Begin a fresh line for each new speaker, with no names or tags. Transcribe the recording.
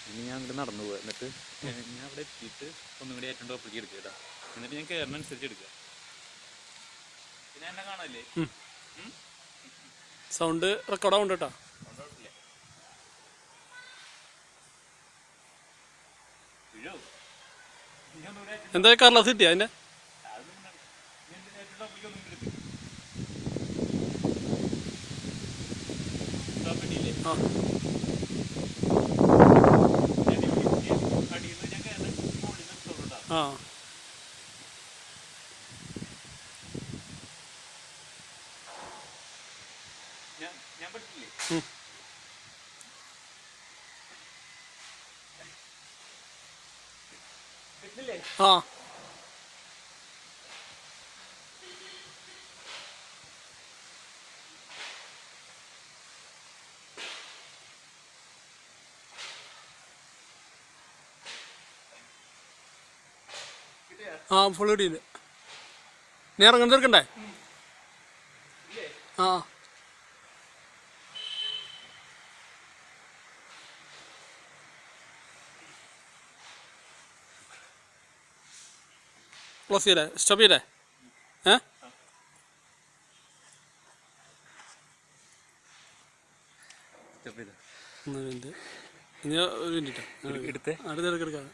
ഇനി ഞാൻ അങ്ങോട്ട് നടന്നു പോവുക. എന്നിട്ട് ഞാൻ അവിടെ എത്തിയിട്ട് ഒന്നും കൂടി ഏറ്റവും ടോപ്പിലേക്ക് എടുക്കുക കേട്ടോ. എന്നിട്ട് ഞാൻ കയറുന്നനുസരിച്ച് എടുക്കുക. പിന്നെ എന്നെ കാണാല്ലേ?
സൗണ്ട് റെക്കോർഡാവുണ്ട് കേട്ടോ. എന്താ കർലാസ് കിട്ടിയ അതിന്റെ? ആ ആ ആ ആ ഫുൾ കിട്ടിയില്ല. നീ ഇറങ്ങാൻ തീർക്കണ്ടേ? ആ ക്ലോസ് ചെയ്യല്ലേ? സ്റ്റോപ്പ് ചെയ്യല്ലേ? ഒരു മിനിറ്റ്, ഇനി ഒരു മിനിറ്റ് എടുത്തേ, അടുത്തെടുക്കാം.